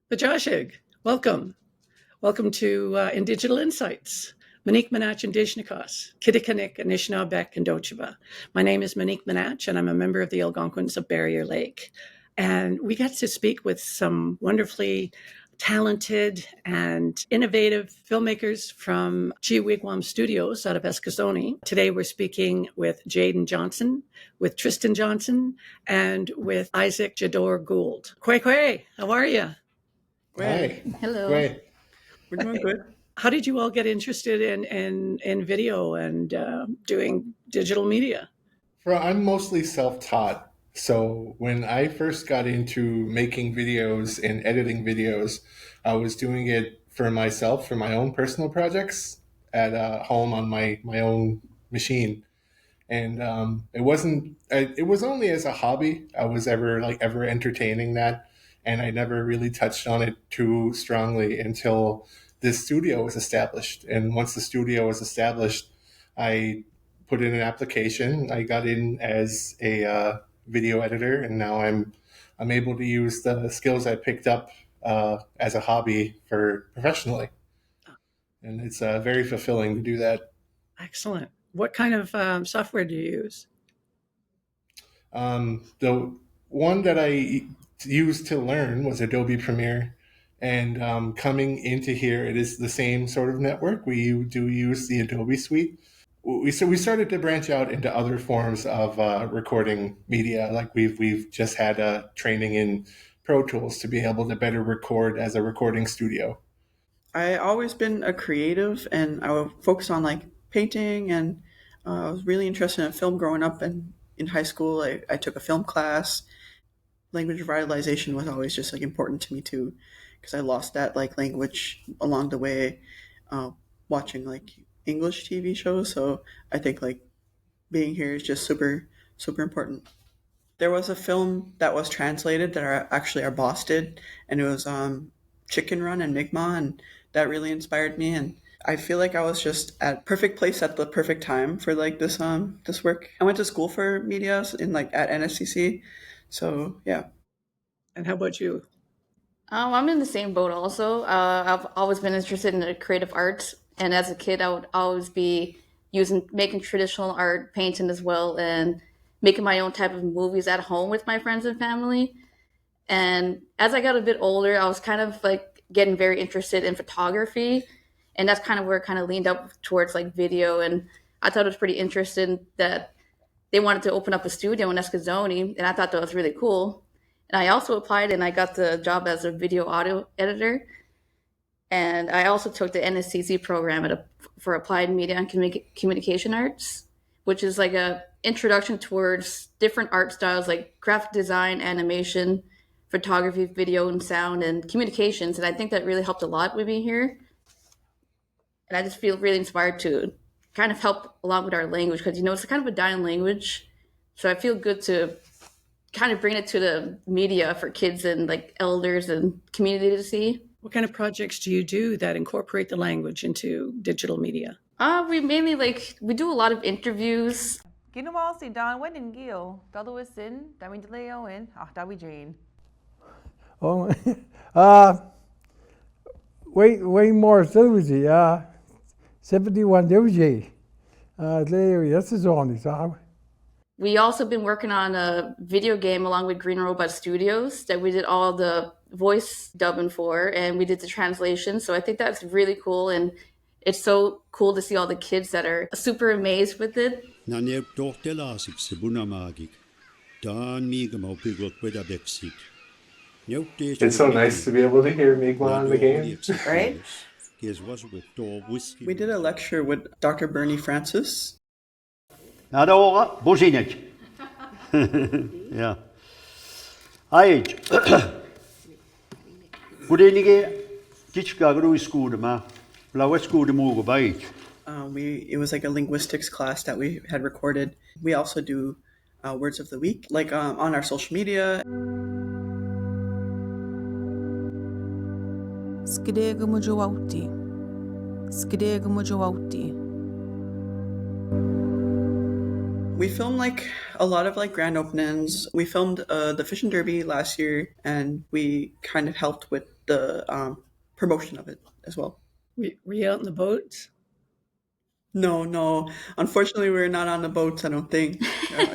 Bajashig, welcome. Welcome to INDIGITAL Insights. Monique Manatch, Indigenous, Kittikanik, Anishinaabe, and Dochiba. My name is Monique Manatch, and I'm a member of the Algonquins of Barrier Lake. And we got to speak with some wonderfully talented and innovative filmmakers from Kji-Wikuom Studios out of Eskasoni. Today we're speaking with Jaiden Johnson, with Tristan Johnson, and with Isaac Jeddore-Gould. Kwe, how are you? Great. Hi. Hello. Great. We're doing good. How did you all get interested in video and doing digital media? I'm mostly self-taught. So when I first got into making videos and editing videos, I was doing it for myself, for my own personal projects at home on my own machine. And it was only as a hobby I was ever entertaining that. And I never really touched on it too strongly until this studio was established. And once the studio was established, I put in an application. I got in as a video editor, and now I'm able to use the skills I picked up as a hobby for professionally. And it's very fulfilling to do that. Excellent. What kind of software do you use? The one that I used to learn was Adobe Premiere. And coming into here, it is the same sort of network. We do use the Adobe suite. We started to branch out into other forms of recording media. Like we've just had a training in Pro Tools to be able to better record as a recording studio. I always been a creative, and I would focus on like painting, and I was really interested in film growing up. And in high school, I took a film class. Language revitalization was always just like important to me too, because I lost that like language along the way, watching like English TV shows. So I think like being here is just super, super important. There was a film that was translated that our boss did, and it was Chicken Run and Mi'kmaq, and that really inspired me. And I feel like I was just at perfect place at the perfect time for like this work. I went to school for media in like at NSCC, so yeah. And how about you? I'm in the same boat also. I've always been interested in the creative arts, and as a kid, I would always be making traditional art, painting as well, and making my own type of movies at home with my friends and family. And as I got a bit older, I was kind of like getting very interested in photography, and that's kind of where it kind of leaned up towards like video. And I thought it was pretty interesting that they wanted to open up a studio in Eskasoni, and I thought that was really cool. And I also applied, and I got the job as a video audio editor. And I also took the NSCC program for Applied Media and Communication Arts, which is like a introduction towards different art styles like graphic design, animation, photography, video and sound, and communications. And I think that really helped a lot with me here. And I just feel really inspired to kind of help along with our language, because, it's kind of a dying language. So I feel good to kind of bring it to the media for kids and like elders and community to see. What kind of projects do you do that incorporate the language into digital media? We mainly we do a lot of interviews. Ginawa si Don Wedding Gil, Dalawisin, Dami Deleoin, Dawi Jane. Oh, way more Silviji, 71 Divji. That's his only song. We also been working on a video game along with Green Robot Studios that we did all the voice dubbing for, and we did the translation. So I think that's really cool, and it's so cool to see all the kids that are super amazed with it. It's so nice to be able to hear Mi'kmaq in the game. Right? We did a lecture with Dr. Bernie Francis. Nadora Bozinek. Ja. Ait. Kudenige Kitchgagru school ma. Lawa school mu bait. It was like a linguistics class that we had recorded. We also do words of the week, like on our social media. Skidega Mujawati. Skidega Mujawati. We filmed like a lot of like grand openings. We filmed the Fish and Derby last year, and we kind of helped with the promotion of it as well. Were you out in the boats? No. Unfortunately, we were not on the boats. I don't think.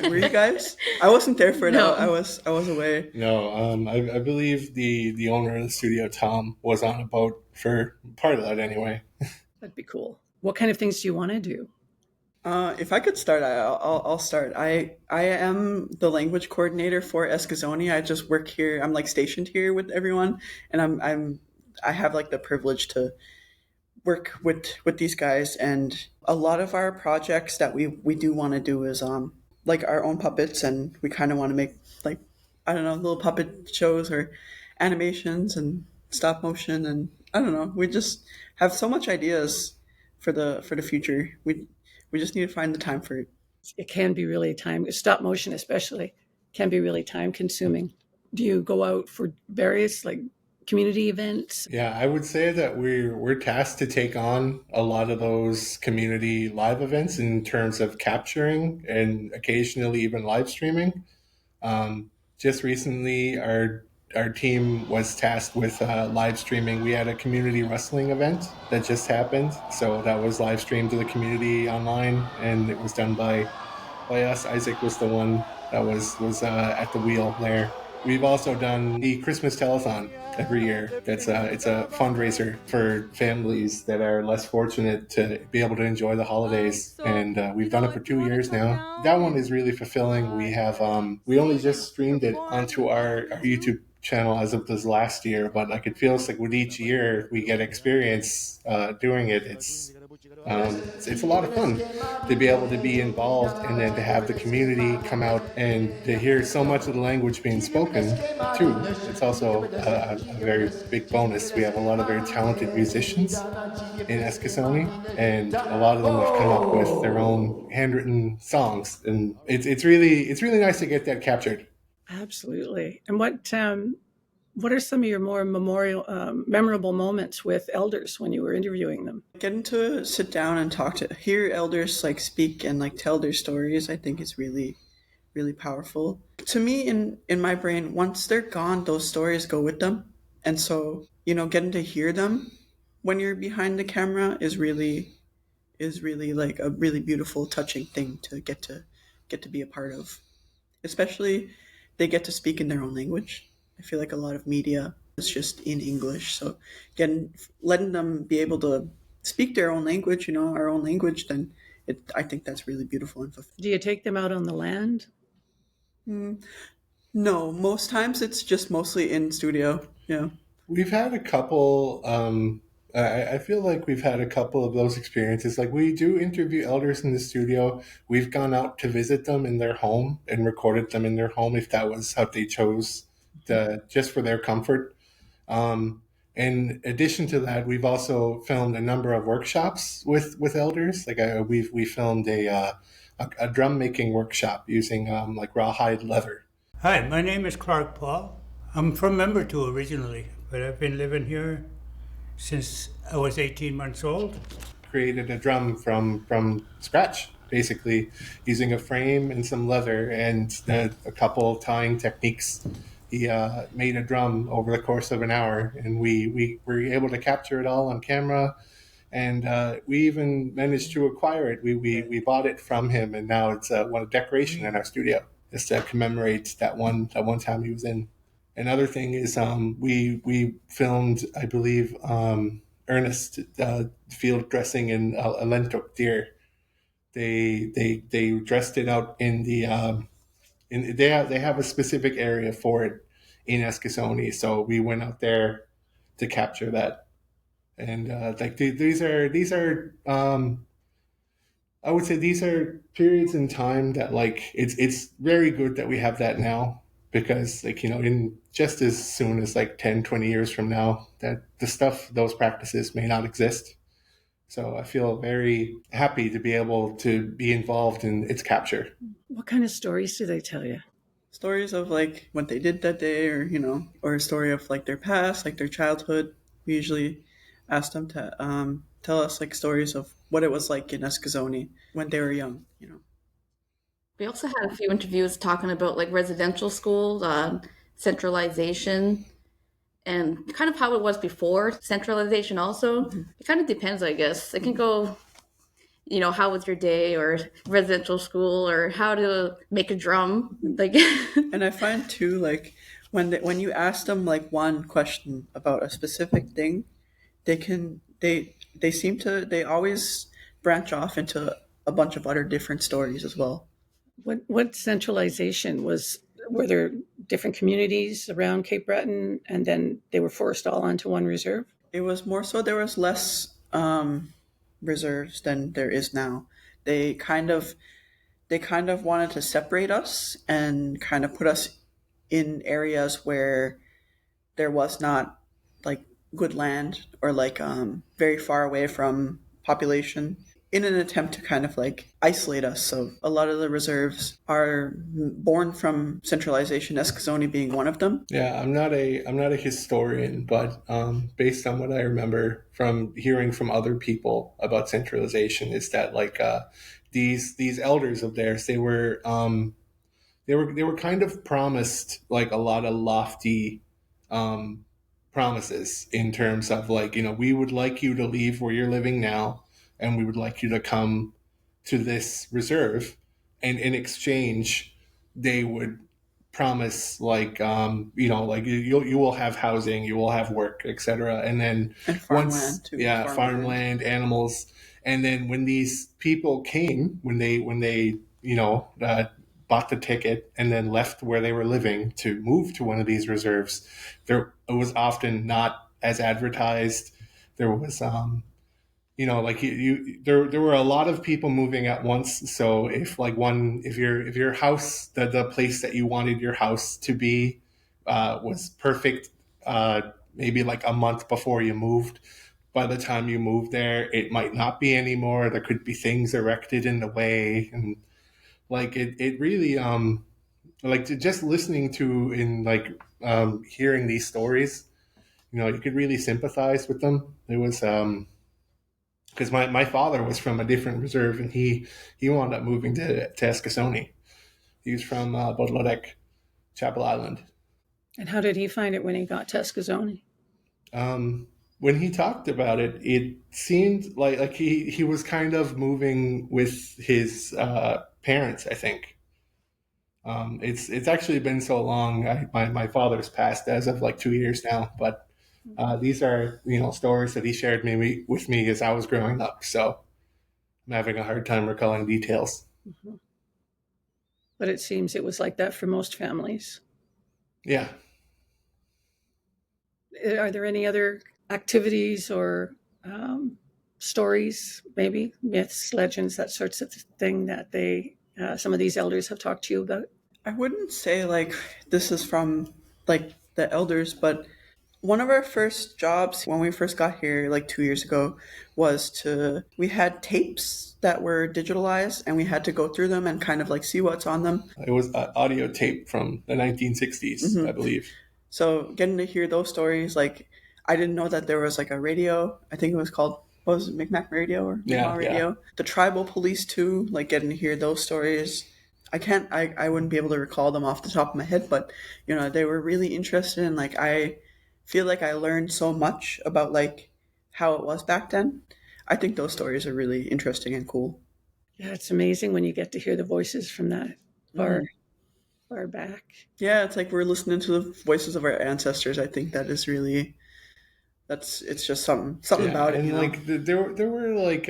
Were you guys? I wasn't there for it. No. I was away. No, I believe the owner of the studio, Tom, was on a boat for part of that anyway. That'd be cool. What kind of things do you want to do? If I could start, I'll start. I am the language coordinator for Eskasoni. I just work here. I'm like stationed here with everyone, and I have like the privilege to work with these guys. And a lot of our projects that we do want to do is like our own puppets, and we kind of want to make like, I don't know, little puppet shows or animations and stop motion, and I don't know. We just have so much ideas for the future. We just need to find the time for it. It can be really stop motion especially, can be really time consuming. Do you go out for various like community events? Yeah, I would say that we're tasked to take on a lot of those community live events in terms of capturing and occasionally even live streaming. Just recently, our team was tasked with live streaming. We had a community wrestling event that just happened, so that was live streamed to the community online, and it was done by us. Isaac was the one that was at the wheel there. We've also done the Christmas telethon every year. It's a fundraiser for families that are less fortunate to be able to enjoy the holidays, and we've done it for 2 years now. That one is really fulfilling. We have we only just streamed it onto our YouTube channel as of this last year, but like it feels like with each year we get experience doing it. It's a lot of fun to be able to be involved and then to have the community come out and to hear so much of the language being spoken too. It's also a very big bonus. We have a lot of very talented musicians in Eskasoni, and a lot of them have come up with their own handwritten songs, and it's really nice to get that captured. Absolutely. And what are some of your more memorable moments with elders when you were interviewing them? Getting to sit down and hear elders like speak and like tell their stories, I think is really, really powerful. To me, in my brain, once they're gone, those stories go with them. And so, getting to hear them when you're behind the camera is really like a really beautiful, touching thing to get to be a part of. Especially, they get to speak in their own language. I feel like a lot of media is just in English. So letting them be able to speak their own language, our own language, then I think that's really beautiful and fulfilling. Do you take them out on the land? No, most times it's just mostly in studio. Yeah. We've had a couple, I feel like we've had a couple of those experiences. Like we do interview elders in the studio. We've gone out to visit them in their home and recorded them in their home if that was how they chose, just for their comfort. In addition to that, we've also filmed a number of workshops with elders. Like we filmed a drum making workshop using like rawhide leather. Hi, my name is Clark Paul. I'm from Membertou originally, but I've been living here since I was 18 months old. Created a drum from scratch, basically, using a frame and some leather and a couple tying techniques. He made a drum over the course of an hour, and we were able to capture it all on camera, and we even managed to acquire it. We bought it from him, and now it's a decoration in our studio, just to commemorate that one time he was in. Another thing is we filmed, I believe, Ernest field dressing in a lentok deer. They dressed it out in the they have a specific area for it in Eskasoni, so we went out there to capture that. And like these are I would say these are periods in time that like it's very good that we have that now, because like in just as soon as like 10-20 years from now, that those practices may not exist. So I feel very happy to be able to be involved in its capture. What kind of stories do they tell you? Stories of like what they did that day, or a story of like their past, like their childhood. We usually ask them to tell us like stories of what it was like in Eskasoni when they were young. We also had a few interviews talking about like residential school, centralization, and kind of how it was before centralization also. It kind of depends, I guess. It can go, how was your day, or residential school, or how to make a drum. Like, And I find too, like when you ask them like one question about a specific thing, they always branch off into a bunch of other different stories as well. What centralization was? Were there different communities around Cape Breton, and then they were forced all onto one reserve? It was more so there was less reserves than there is now. They kind of wanted to separate us and kind of put us in areas where there was not like good land, or like very far away from population, in an attempt to kind of like isolate us. So a lot of the reserves are born from centralization, Eskasoni being one of them. Yeah, I'm not a historian, but based on what I remember from hearing from other people about centralization, is that like these elders of theirs, they were kind of promised like a lot of lofty promises in terms of like, we would like you to leave where you're living now, and we would like you to come to this reserve, and in exchange they would promise like like you will have housing, you will have work, etc. And then And farmland too. Farmland, animals. And then when these people came, when they bought the ticket and then left where they were living to move to one of these reserves, it was often not as advertised. There was there were a lot of people moving at once. So if your house, the place that you wanted your house to be was perfect, maybe like a month before you moved, by the time you moved there, it might not be anymore. There could be things erected in the way, and like it really like just listening to hearing these stories, you could really sympathize with them. It was because my father was from a different reserve, and he wound up moving to Eskasoni. He was from Bodladek, Chapel Island. And how did he find it when he got to Eskasoni? When he talked about it, it seemed like he was kind of moving with his parents, I think. It's actually been so long. My father's passed as of like 2 years now, but these are stories that he shared with me as I was growing up. So I'm having a hard time recalling details. Mm-hmm. But it seems it was like that for most families. Yeah. Are there any other activities or stories, maybe myths, legends, that sorts of thing that some of these elders have talked to you about? I wouldn't say like this is from like the elders, but one of our first jobs when we first got here like 2 years ago was we had tapes that were digitalized, and we had to go through them and kind of like see what's on them. It was an audio tape from the 1960s, Mm-hmm. I believe. So getting to hear those stories, like I didn't know that there was like a radio. I think it was called, what was it, Micmac Radio or Mi'kmaq Radio? Yeah. The tribal police too, like getting to hear those stories. I wouldn't be able to recall them off the top of my head, but they were really interested in, like, I feel like I learned so much about like how it was back then. I think those stories are really interesting and cool. Yeah, it's amazing when you get to hear the voices from that far back. Yeah, it's like we're listening to the voices of our ancestors. I think that is really, it's just something about it. And like there were like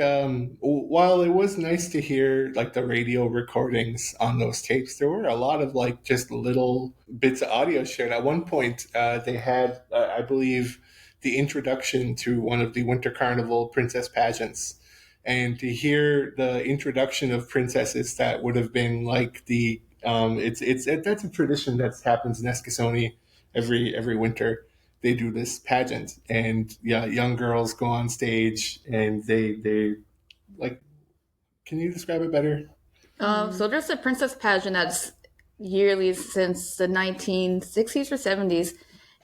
while it was nice to hear like the radio recordings on those tapes, there were a lot of like just little bits of audio shared. At one point, they had I believe the introduction to one of the Winter Carnival princess pageants, and to hear the introduction of princesses that would have been like the that's a tradition that happens in Eskasoni every winter. They do this pageant, and young girls go on stage, and they like. Can you describe it better? So there's a princess pageant that's yearly since the 1960s or 70s,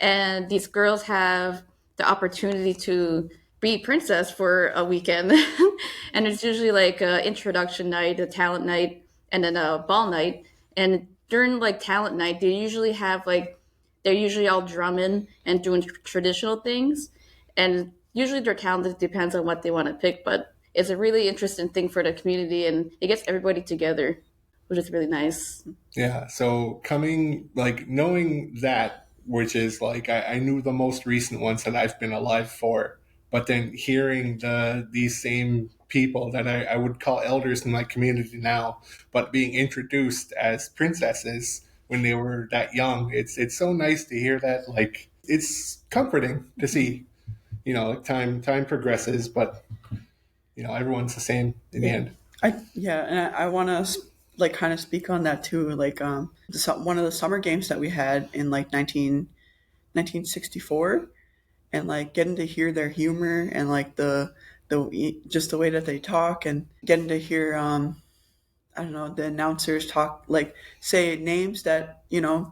and these girls have the opportunity to be princess for a weekend, and it's usually like an introduction night, a talent night, and then a ball night. And during like talent night, they usually have like they're usually all drumming and doing traditional things. And usually their calendar depends on what they want to pick, but it's a really interesting thing for the community, and it gets everybody together, which is really nice. Yeah. So knowing that, which is like I knew the most recent ones that I've been alive for, but then hearing these same people that I would call elders in my community now, but being introduced as princesses when they were that young, it's so nice to hear that. Like, it's comforting to see. Time progresses, but everyone's the same in the end. I want to kind of speak on that too. Like one of the summer games that we had in like 1964, and like getting to hear their humor and like the just the way that they talk, and getting to hear I don't know, the announcers talk, like say names that,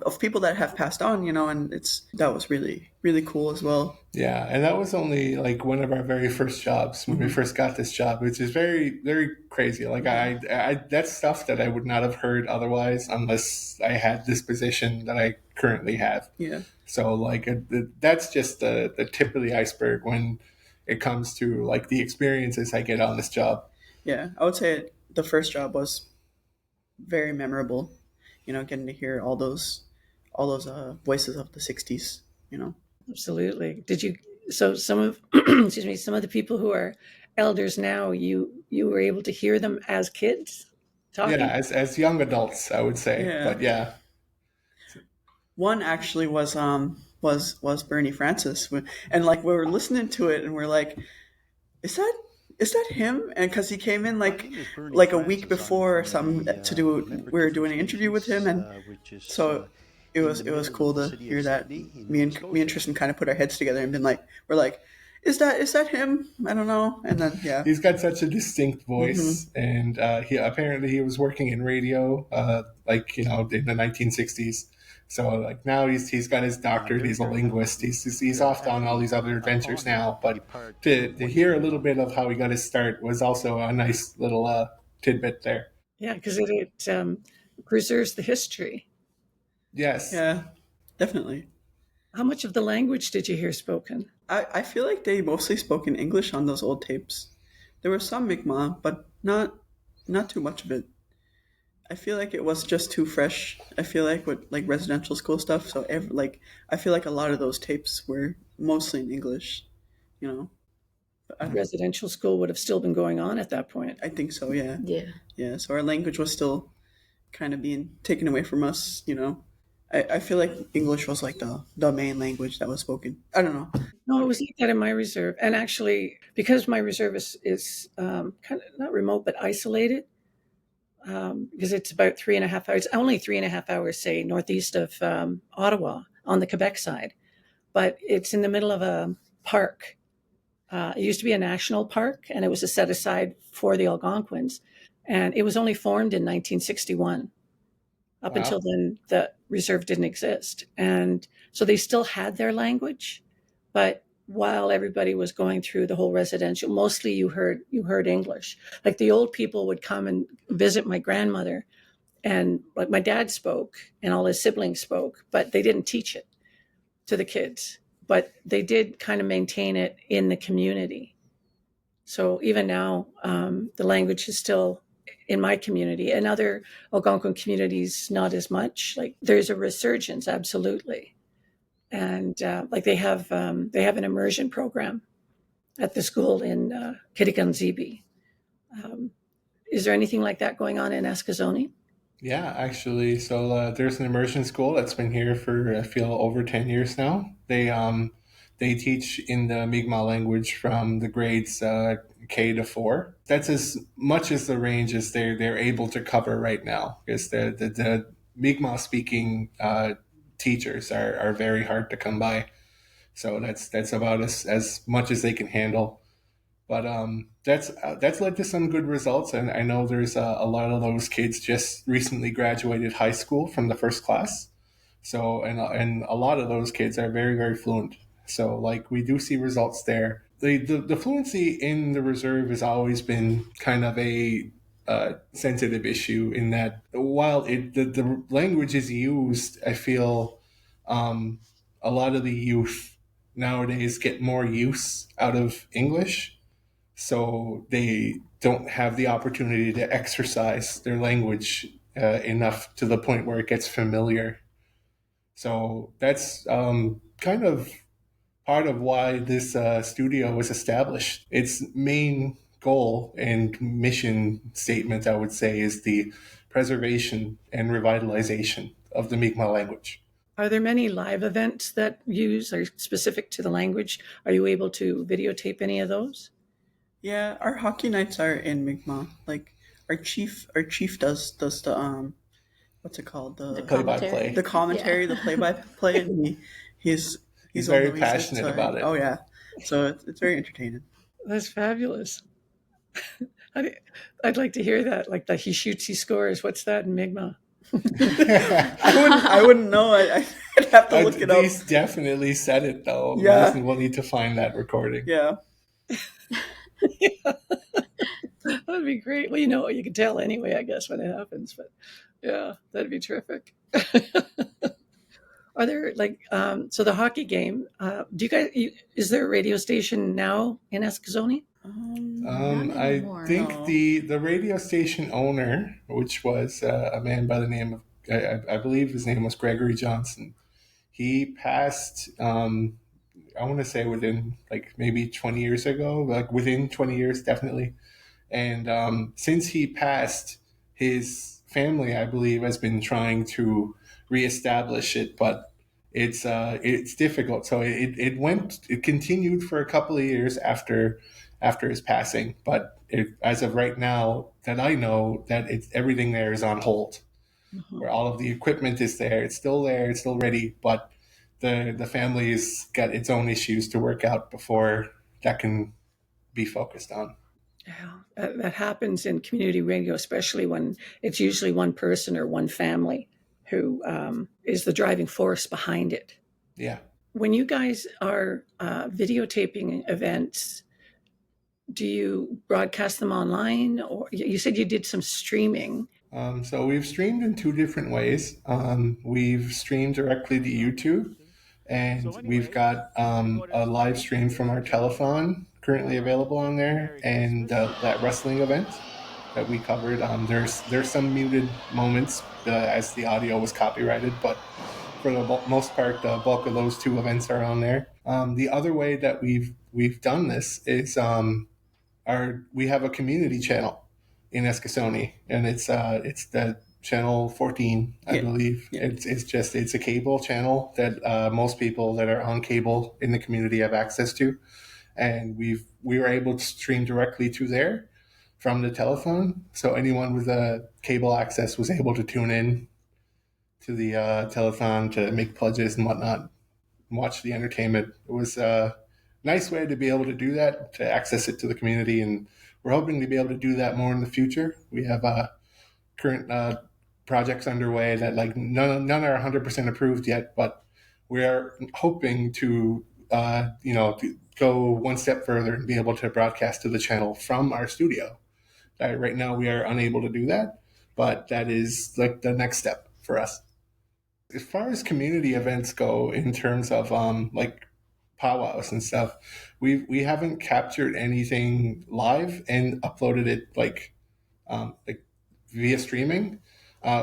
of people that have passed on, and that was really, really cool as well. Yeah. And that was only like one of our very first jobs when we first got this job, which is very, very crazy. Like I that's stuff that I would not have heard otherwise unless I had this position that I currently have. Yeah. So like that's just the tip of the iceberg when it comes to like the experiences I get on this job. Yeah. I would say the first job was very memorable, getting to hear all those voices of the 60s, Absolutely. So some of excuse me, some of the people who are elders now, you were able to hear them as kids talking? Yeah, as young adults, I would say. Yeah. But yeah. One actually was Bernie Francis, and like we were listening to it and we're like, is that him? And because he came in like a week before or something we were doing an interview with him, and so it was cool to hear that. Me and Tristan kind of put our heads together and we're like, is that him? I don't know. And then he's got such a distinct voice, and he was working in radio, in the 1960s. So like now he's got his doctorate. He's a linguist. He's off on all these other adventures now. But to hear a little bit of how he got his start was also a nice little tidbit there. Yeah, because it preserves the history. Yes. Yeah, definitely. How much of the language did you hear spoken? I feel like they mostly spoke in English on those old tapes. There was some Mi'kmaq, but not too much of it. I feel like it was just too fresh. I feel like with like residential school stuff. So I feel like a lot of those tapes were mostly in English, Residential school would have still been going on at that point. I think so. Yeah. Yeah. Yeah. So our language was still kind of being taken away from us. I feel like English was like the main language that was spoken. I don't know. No, it was like that in my reserve. And actually, because my reserve is kind of not remote, but isolated, because it's about 3.5 hours, only 3.5 hours, say, northeast of Ottawa on the Quebec side. But it's in the middle of a park. It used to be a national park, and it was a set aside for the Algonquins. And it was only formed in 1961. Up Wow. until then, the reserve didn't exist. And so they still had their language, but while everybody was going through the whole residential, mostly you heard English. Like the old people would come and visit my grandmother, and like my dad spoke and all his siblings spoke, but they didn't teach it to the kids, but they did kind of maintain it in the community. So even now, the language is still in my community. In other Algonquin communities, not as much. Like there's a resurgence, absolutely. And like they have an immersion program at the school in Kitigan-Zibi. Is there anything like that going on in Eskasoni? Yeah, actually. So there's an immersion school that's been here for, I feel, over 10 years now. They teach in the Mi'kmaq language from the grades K to 4. That's as much as the range as they're able to cover right now, because the Mi'kmaq speaking teachers are very hard to come by. So that's about as much as they can handle. But that's led to some good results, and I know there's a lot of those kids just recently graduated high school from the first class. So and a lot of those kids are very, very fluent. So like we do see results there. The fluency in the reserve has always been kind of a sensitive issue in that while the language is used, I feel a lot of the youth nowadays get more use out of English, so they don't have the opportunity to exercise their language enough to the point where it gets familiar. So that's kind of part of why this studio was established. Its main goal and mission statement, I would say, is the preservation and revitalization of the Mi'kmaq language. Are there many live events that are specific to the language? Are you able to videotape any of those? Yeah, our hockey nights are in Mi'kmaq. Like our chief does the what's it called, the play-by-play, the commentary, the play-by-play, and he's very passionate about it. Oh yeah, so it's very entertaining. That's fabulous. I'd like to hear that. Like he shoots, he scores. What's that in Mi'kmaq? I wouldn't know. I'd have to look it up. He's definitely said it though. Yeah, we'll need to find that recording. Yeah. Yeah. That'd be great. Well, you can tell anyway, I guess, when it happens. But yeah, that'd be terrific. Are there so the hockey game? Do you guys? Is there a radio station now in Eskasoni? I think the radio station owner, which was a man by the name of, I believe his name was Jaiden Johnson. He passed. I want to say within maybe 20 years ago, within 20 years, definitely. And since he passed, his family, I believe, has been trying to reestablish it, but it's difficult. So it continued for a couple of years after his passing, but as of right now, that I know, that everything there is on hold. Mm-hmm. Where all of the equipment is there, it's still ready, but the family's got its own issues to work out before that can be focused on. Yeah, that happens in community radio, especially when it's usually one person or one family who is the driving force behind it. Yeah. When you guys are videotaping events, do you broadcast them online? Or you said you did some streaming. So we've streamed in two different ways. We've streamed directly to YouTube, and we've got a live stream from our telethon currently available on there, and that wrestling event that we covered. There's some muted moments as the audio was copyrighted, but for the most part, the bulk of those two events are on there. The other way that we've done this is we have a community channel in Eskasoni, and it's the channel 14, I believe. Yeah. It's a cable channel that most people that are on cable in the community have access to, and we were able to stream directly to there from the telethon. So anyone with a cable access was able to tune in to the telethon to make pledges and whatnot, and watch the entertainment. It was a nice way to be able to do that, to access it to the community, and we're hoping to be able to do that more in the future. We have current projects underway that none are 100% approved yet, but we are hoping to to go one step further and be able to broadcast to the channel from our studio. Right now we are unable to do that, but that is the next step for us. As far as community events go, in terms of powwows and stuff, we haven't captured anything live and uploaded it via streaming.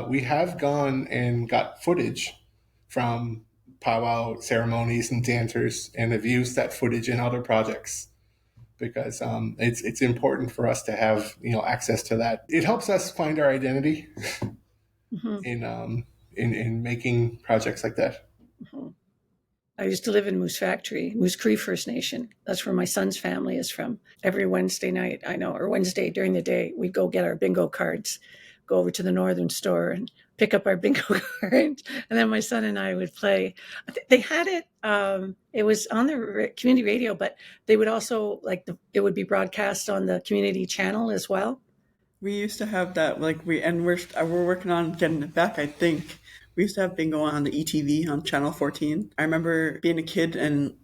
We have gone and got footage from powwow ceremonies and dancers, and have used that footage in other projects because it's important for us to have access to that. It helps us find our identity mm-hmm. in making projects like that. Mm-hmm. I used to live in Moose Cree First Nation. That's where my son's family is from. Every Wednesday night, or Wednesday during the day, we'd go get our bingo cards, go over to the northern store and pick up our bingo cards. And then my son and I would play. They had it, it was on the community radio, but they would also, it would be broadcast on the community channel as well. We used to have that, we're working on getting it back, I think. We used to have bingo on the ETV on Channel 14. I remember being a kid and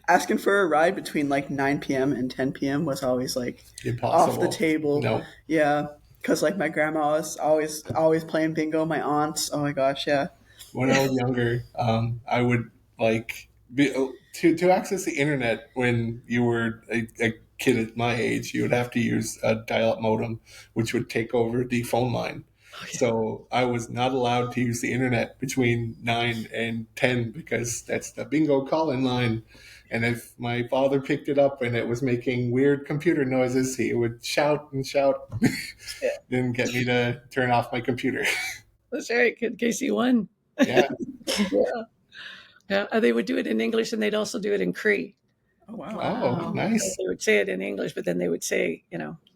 asking for a ride between 9 p.m. and 10 p.m. was always impossible. Off the table. No. Yeah, because my grandma was always playing bingo. My aunts, oh my gosh, yeah. when I was younger, I would like to access the internet when you were a kid at my age. You would have to use a dial-up modem, which would take over the phone line. So I was not allowed to use the internet between 9 and 10 because that's the bingo call-in line. And if my father picked it up and it was making weird computer noises, he would shout and shout, then get me to turn off my computer. That's right, KC1. Yeah. Yeah. They would do it in English, and they'd also do it in Cree. Oh, wow. Oh, nice. They would say it in English, but then they would say,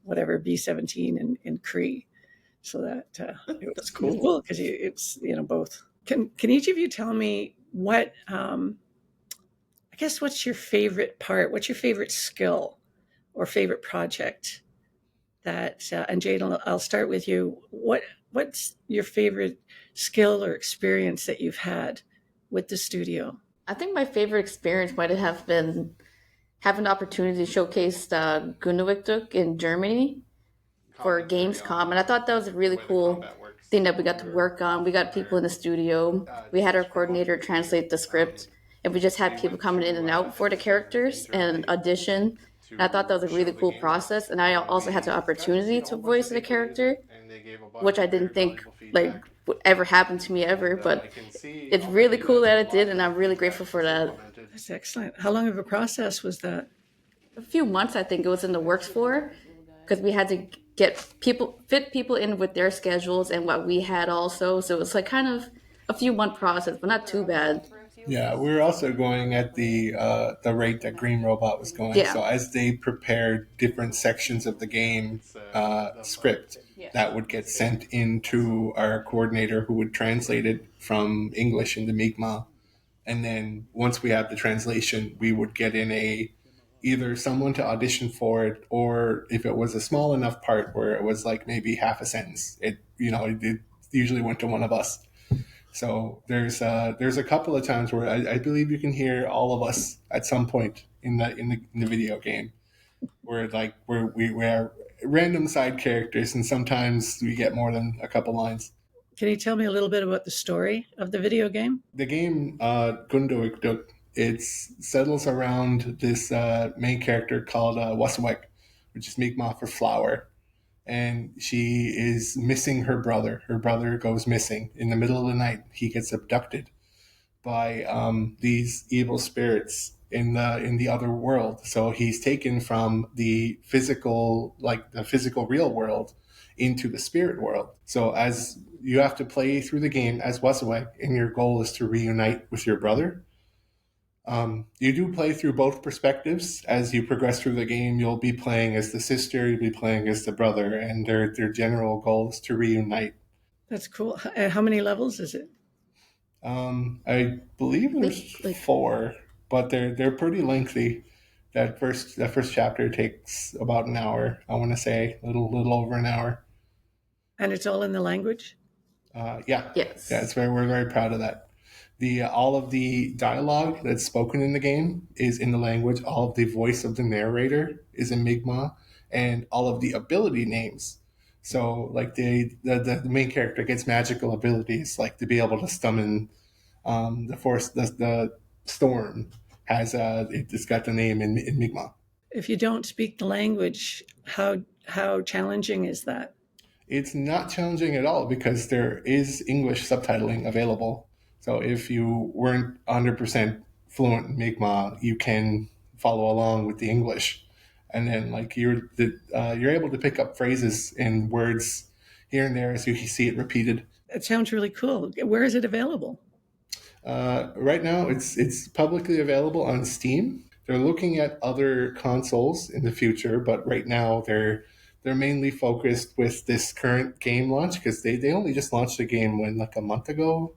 whatever B17 in Cree. So that it was cool because it's both. Can each of you tell me what I guess what's your favorite part? What's your favorite skill or favorite project? That and Jaiden, I'll start with you. What's your favorite skill or experience that you've had with the studio? I think my favorite experience might have been having the opportunity to showcase Gundewickduk in Germany for Gamescom, and I thought that was a really cool thing that we got to work on. We got people in the studio. We had our coordinator translate the script, and we just had people coming in and out for the characters and audition. And I thought that was a really cool process. And I also had the opportunity to voice the character, which I didn't think would ever happen to me ever. But it's really cool that it did, and I'm really grateful for that. That's excellent. How long of a process was that? A few months, I think it was in the works for, because we had to fit people in with their schedules and what we had also. So it was like kind of a few month process, but not too bad. Yeah, we were also going at the rate that Green Robot was going. Yeah. So as they prepared different sections of the game script, that would get sent into our coordinator who would translate it from English into Mi'kmaq. And then once we had the translation, we would get in either someone to audition for it, or if it was a small enough part where it was like maybe half a sentence, it usually went to one of us. So there's a couple of times where I believe you can hear all of us at some point in the video game, where we are random side characters, and sometimes we get more than a couple lines. Can you tell me a little bit about the story of the video game? The game Gundewickduk, it settles around this main character called Wasawek, which is Mi'kmaq for flower. And she is missing her brother. Her brother goes missing in the middle of the night. He gets abducted by these evil spirits in the other world. So he's taken from the physical real world into the spirit world. So as you have to play through the game as Wasawek, and your goal is to reunite with your brother. You do play through both perspectives. As you progress through the game, you'll be playing as the sister, you'll be playing as the brother, and their general goal is to reunite. That's cool. How many levels is it? I believe there's 4, but they're pretty lengthy. That first chapter takes about an hour. I want to say a little over an hour. And it's all in the language? Yeah. Yes. Yeah, we're very proud of that. All of the dialogue that's spoken in the game is in the language. All of the voice of the narrator is in Mi'kmaq, and all of the ability names. So, like the main character gets magical abilities, like to be able to summon the force. The storm it's got the name in Mi'kmaq. If you don't speak the language, how challenging is that? It's not challenging at all because there is English subtitling available. So if you weren't 100% fluent in Mi'kmaq, you can follow along with the English, and then you're able to pick up phrases and words here and there as you see it repeated. It sounds really cool. Where is it available? Right now, it's publicly available on Steam. They're looking at other consoles in the future, but right now they're mainly focused with this current game launch because they only just launched the game a month ago.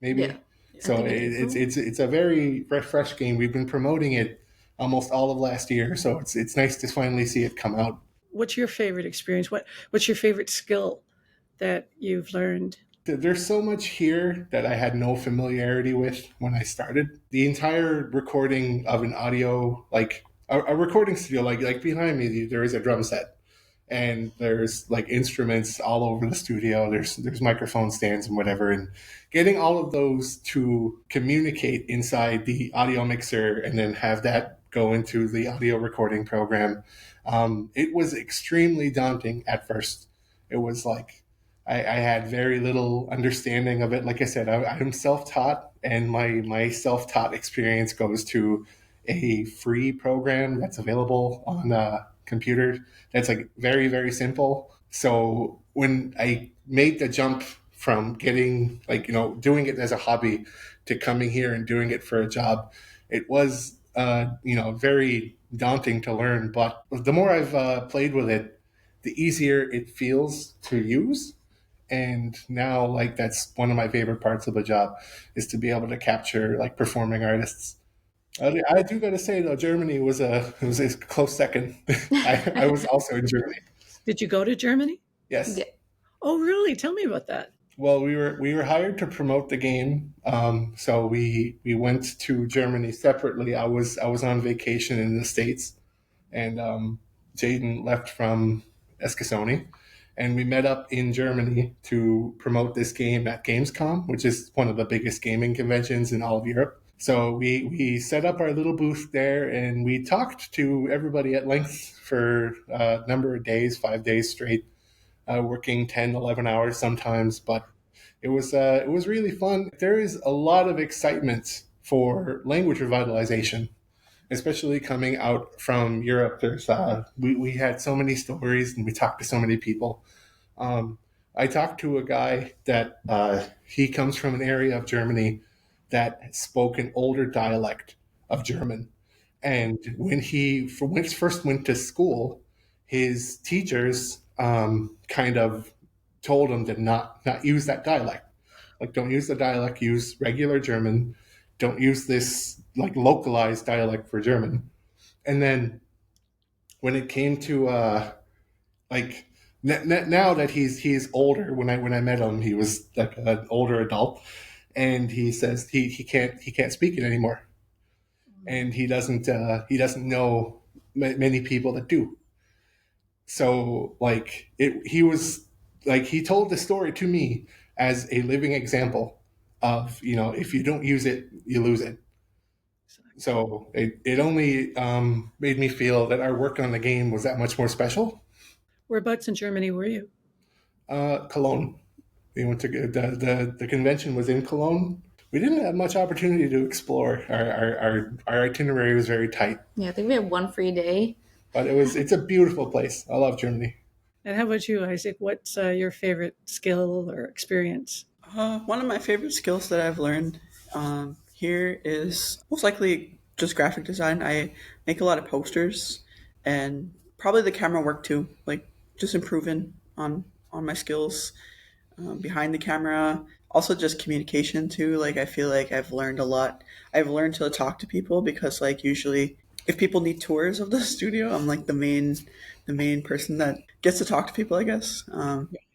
Maybe. Yeah. So it's a very fresh game. We've been promoting it almost all of last year, so it's nice to finally see it come out. What's your favorite experience? What's your favorite skill that you've learned? There's so much here that I had no familiarity with when I started. The entire recording of an audio, a recording studio, like behind me, there is a drum set. and there's like instruments all over the studio. There's microphone stands and whatever, and getting all of those to communicate inside the audio mixer and then have that go into the audio recording program. It was extremely daunting at first. It was like I had very little understanding of it. Like I said, I'm self-taught, and my self-taught experience goes to a free program that's available on a computer that's like very, very simple. So when I made the jump from getting like, doing it as a hobby to coming here and doing it for a job, it was, very daunting to learn. But the more I've played with it, the easier it feels to use. And now, like, that's one of my favorite parts of the job, is to be able to capture like performing artists. I do got to say though, Germany was a close second. I was also in Germany. Did you go to Germany? Yes. Yeah. Oh, really? Tell me about that. Well, we were hired to promote the game, so we went to Germany separately. I was on vacation in the States, and Jaiden left from Eskasoni, and we met up in Germany to promote this game at Gamescom, which is one of the biggest gaming conventions in all of Europe. So we set up our little booth there, and we talked to everybody at length for a number of days, 5 days straight, working 10, 11 hours sometimes. But it was really fun. There is a lot of excitement for language revitalization, especially coming out from Europe. There's we had so many stories, and we talked to so many people. I talked to a guy that he comes from an area of Germany that spoke an older dialect of German. And when he first went to school, his teachers kind of told him to not use that dialect. Like, don't use the dialect, use regular German. Don't use this like localized dialect for German. And then when it came to like now that he's older, when I met him, he was like an older adult, and he says he can't speak it anymore, and he doesn't know many people that do. So like he told the story to me as a living example of, if you don't use it, you lose it. So it only made me feel that our work on the game was that much more special. Whereabouts in Germany were you? Cologne. We went to the convention was in Cologne. We didn't have much opportunity to explore. Our itinerary was very tight. Yeah, I think we had one free day. But it's a beautiful place. I love Germany. And how about you, Isaac? What's your favorite skill or experience? One of my favorite skills that I've learned here is most likely just graphic design. I make a lot of posters, and probably the camera work too. Like, just improving on my skills behind the camera. Also, just communication too. Like, I feel like I've learned a lot. I've learned to talk to people, because like usually if people need tours of the studio, I'm like the main person that gets to talk to people, I guess.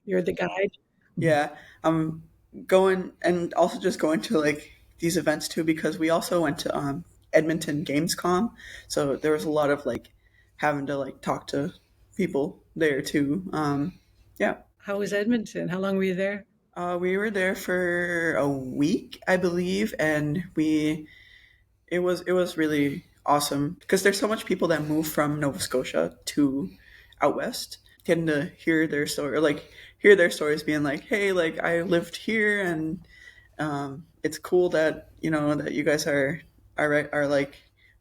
You're the guide. Yeah, I'm going, and also just going to like these events too, because we also went to Edmonton Gamescom, so there was a lot of like having to like talk to people there too. Yeah. How was Edmonton? How long were you there? We were there for a week, I believe, and it was really awesome, because there's so much people that move from Nova Scotia to out west, getting to hear their story, or like hear their stories, being like, hey, like I lived here, and it's cool that that you guys are like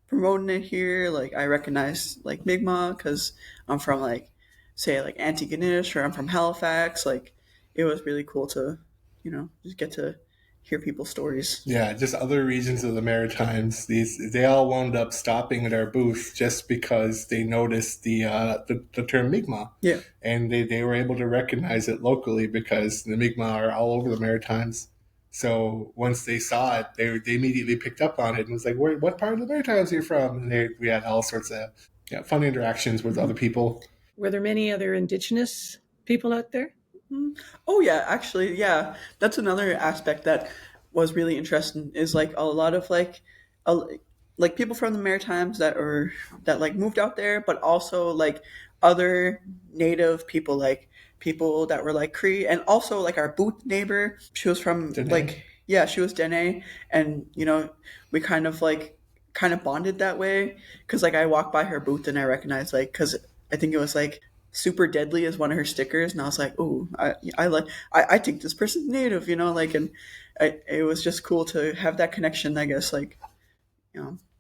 promoting it here. Like, I recognize like Mi'kmaq because I'm from like, say, like Indigenous, or I'm from Halifax. Like, it was really cool to just get to hear people's stories. Yeah, just other regions of the Maritimes. They all wound up stopping at our booth just because they noticed the term Mi'kmaq. Yeah. And they were able to recognize it locally, because the Mi'kmaq are all over the Maritimes. So once they saw it, they immediately picked up on it and was like, what part of the Maritimes are you from? And we had all sorts of fun interactions with other people. Were there many other Indigenous people out there? Oh yeah, actually, yeah. That's another aspect that was really interesting, is like a lot of like people from the Maritimes that like moved out there, but also like other native people, like people that were like Cree, and also like our booth neighbor. She was from Dene. she was Dene, and we kind of bonded that way, because like I walked by her booth and I recognized, like, because I think it was like super deadly as one of her stickers, and I was like, oh, I think this person's native, and it was just cool to have that connection, I guess, like,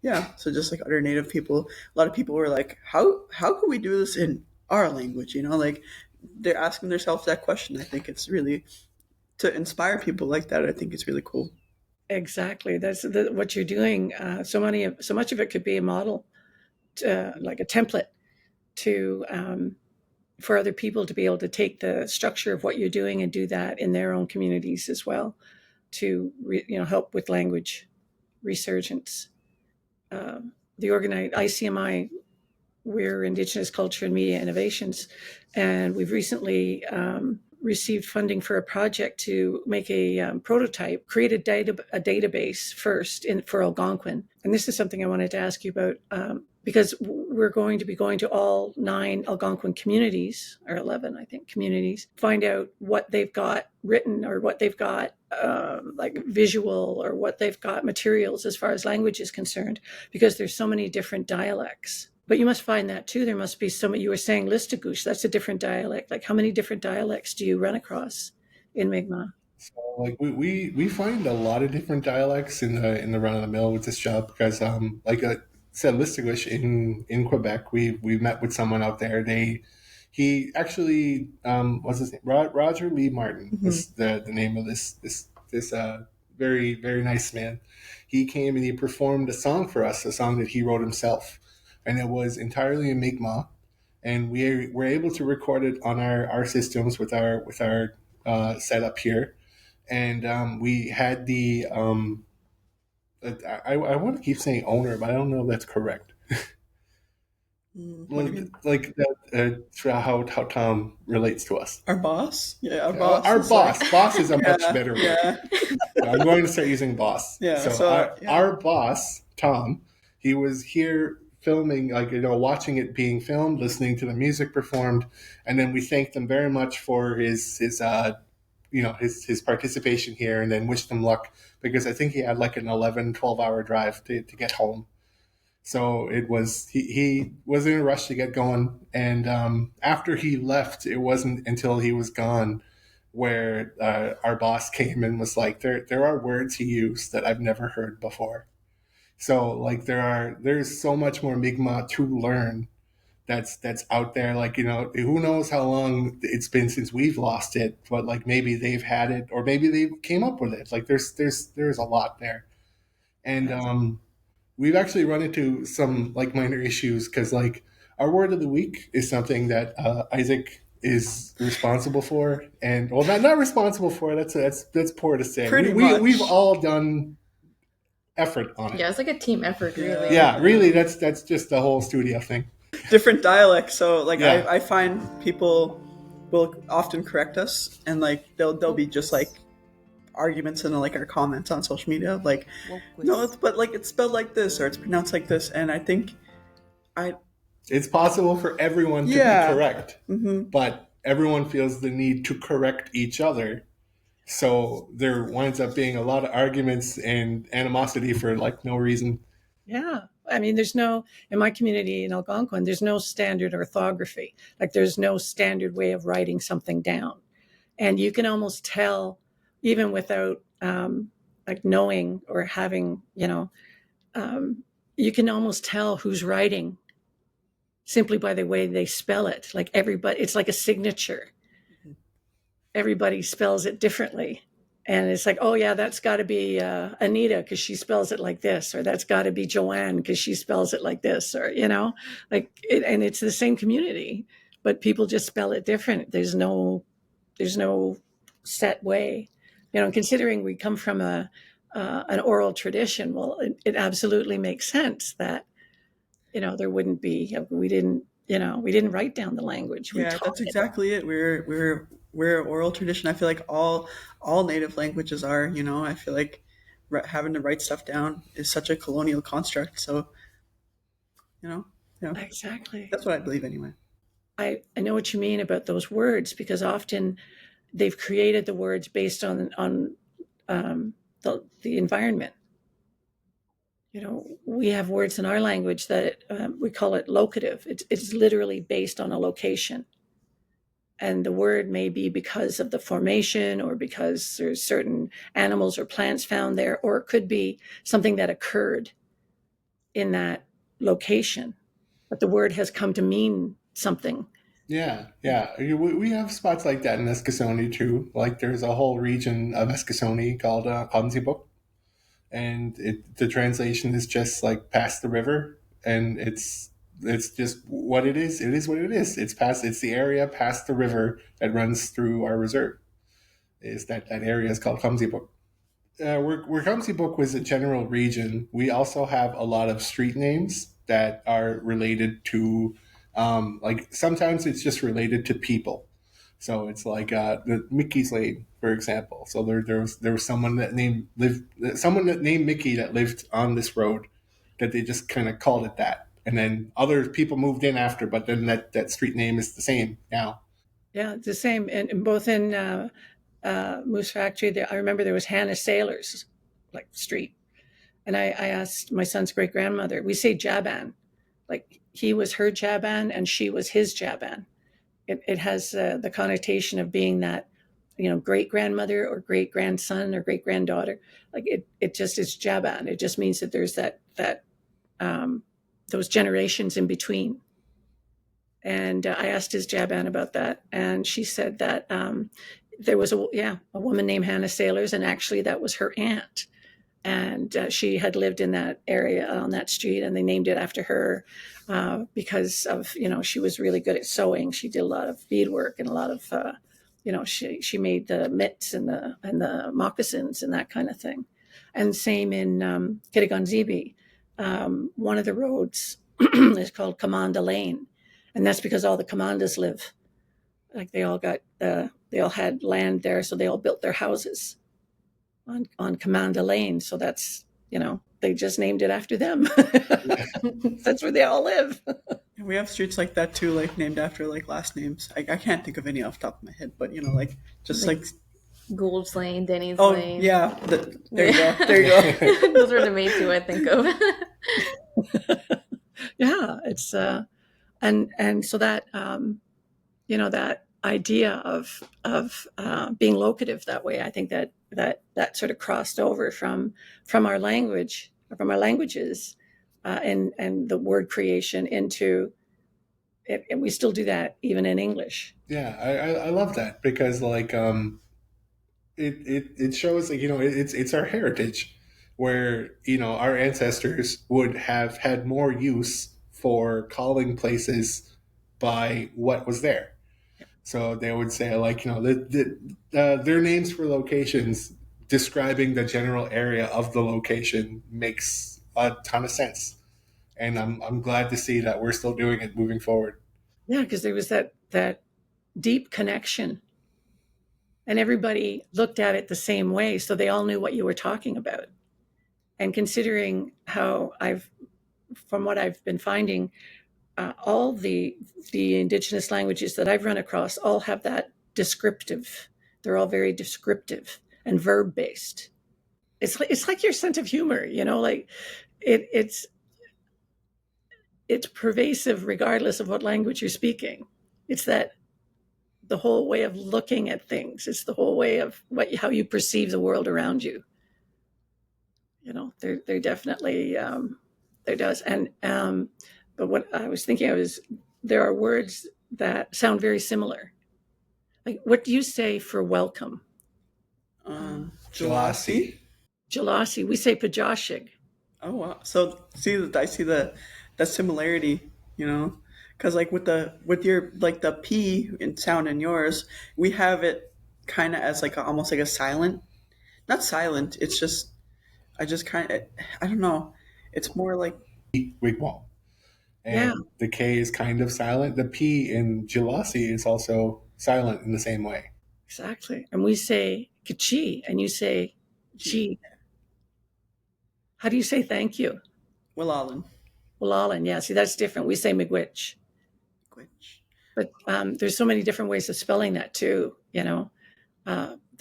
yeah. So just like other native people, a lot of people were like, how can we do this in our language, like they're asking themselves that question. I think it's really, to inspire people like that, I think it's really cool. Exactly. That's what you're doing. So much of it could be a model, like a template to for other people to be able to take the structure of what you're doing and do that in their own communities as well, to help with language resurgence. The organized ICMI, we're Indigenous Culture and Media Innovations, and we've recently received funding for a project to make a prototype, create a database first for Algonquin. And this is something I wanted to ask you about, because we're going to be going to all 9 Algonquin communities, or 11, I think, communities, find out what they've got written, or what they've got like visual, or what they've got materials as far as language is concerned, because there's so many different dialects. But you must find that too. There must be you were saying Listagush, that's a different dialect. Like, how many different dialects do you run across in Mi'kmaq? So like we find a lot of different dialects in the run of the mill with this job, because like I said, Listagush in Quebec, we met with someone out there. He actually what's his name? Roger Lee Martin was the name of this very, very nice man. He came and he performed a song for us, a song that he wrote himself, and it was entirely in Mi'kmaq, and we were able to record it on our systems with our setup here, and we had the I want to keep saying owner, but I don't know if that's correct. What do you mean? Like that, how Tom relates to us. Our boss? Yeah, our boss. Our is boss. like- Boss is a much better word. Yeah. I'm going to start using boss. Yeah, So, our boss, Tom, he was here filming, like, watching it being filmed, listening to the music performed, and then we thanked him very much for his participation here, and then wished him luck, because I think he had like an 12-hour drive to get home. So it was, he was in a rush to get going, and after he left, it wasn't until he was gone where our boss came and was like, there are words he used that I've never heard before. So like there's so much more Mi'kmaq to learn that's out there. Like, who knows how long it's been since we've lost it, but like maybe they've had it, or maybe they came up with it. Like there's a lot there. And we've actually run into some like minor issues, because like our word of the week is something that Isaac is responsible for, and not responsible for. That's poor to say. Pretty much. We've all done effort on it. Yeah, it's like a team effort, really. Yeah, really. That's just the whole studio thing. Different dialects. So like Yeah. I find people will often correct us, and like they'll be just like arguments in like our comments on social media, like, no, it's spelled like this, or it's pronounced like this, and I think it's possible for everyone to be correct, but everyone feels the need to correct each other. So there winds up being a lot of arguments and animosity for like no reason. Yeah. I mean, in my community in Algonquin, there's no standard orthography. Like there's no standard way of writing something down. And you can almost tell, even without like knowing or having, you can almost tell who's writing simply by the way they spell it. Like everybody, it's like a signature. Everybody spells it differently. And it's like, oh yeah, that's got to be Anita because she spells it like this, or that's got to be Joanne because she spells it like this, or and it's the same community, but people just spell it different. There's no set way, considering we come from an oral tradition. Well, it absolutely makes sense that there wouldn't be. We didn't write down the language. That's exactly it. We're an oral tradition. I feel like all native languages are. I feel like having to write stuff down is such a colonial construct. So, Exactly. That's what I believe anyway. I know what you mean about those words, because often they've created the words based on the environment. We have words in our language that we call it locative. It's literally based on a location. And the word may be because of the formation, or because there's certain animals or plants found there, or it could be something that occurred in that location. But the word has come to mean something. Yeah. We have spots like that in Eskasoni too. Like there's a whole region of Eskasoni called Kji-Wikuom, and the translation is just like past the river, and it's just what it is. It is what it is. It's the area past the river that runs through our reserve. Is that area is called Kji-Wikuom. Where Kji-Wikuom was a general region, we also have a lot of street names that are related to, like sometimes it's just related to people. So it's like the Mickey's Lane, for example. So there was someone that named Mickey that lived on this road, that they just kind of called it that, and then other people moved in after, but then that street name is the same now. Yeah, it's the same, and both in Moose Factory. I remember there was Hannah Sailor's like street, and I asked my son's great grandmother. We say Jaban, like he was her Jaban and she was his Jaban. It has the connotation of being that, great grandmother or great grandson or great granddaughter. Like it just is Jaban. It just means that there's that those generations in between. And I asked his Jaban about that, and she said that there was a woman named Hannah Sailors, and actually that was her aunt, and she had lived in that area on that street, and they named it after her because of she was really good at sewing. She did a lot of beadwork and a lot of she made the mitts and the moccasins and that kind of thing. And same in Kitiganzibi. One of the roads is called Commanda Lane, and that's because all the commandas live. Like they all had land there, so they all built their houses on Commanda Lane. So that's they just named it after them. That's where they all live. We have streets like that too, like named after like last names. I can't think of any off the top of my head, but like just like Gould's Lane, Denny's Lane. Yeah, there you go. There you go. Those are the main two I think of. Yeah, it's and so that that idea of being locative that way, I think that sort of crossed over from our language, from our languages, and the word creation into it, and we still do that even in English. Yeah, I love that, because like it shows like it's our heritage, where our ancestors would have had more use for calling places by what was there. So they would say like their names for locations describing the general area of the location makes a ton of sense, and I'm glad to see that we're still doing it moving forward. Yeah, because there was that deep connection, and everybody looked at it the same way, so they all knew what you were talking about. And considering how from what I've been finding, all the Indigenous languages that I've run across all have that descriptive. They're all very descriptive and verb based. It's like your sense of humor, like it's pervasive regardless of what language you're speaking. It's that the whole way of looking at things. It's the whole way of how you perceive the world around you. There definitely there does. And but what I was thinking of is there are words that sound very similar. Like, what do you say for welcome? Jalasi. Jalasi. We say Pajashig. Oh wow! So I see the similarity, because like with your like the P in sound in yours, we have it kind of as like almost like a silent, not silent. It's just I don't know. It's more like Wigwam. And the K is kind of silent. The P in Jalasi is also silent in the same way. Exactly. And we say Kji, and you say G. How do you say thank you? Willalin. Willalin, yeah. See, that's different. We say Miigwech. But there's so many different ways of spelling that too. There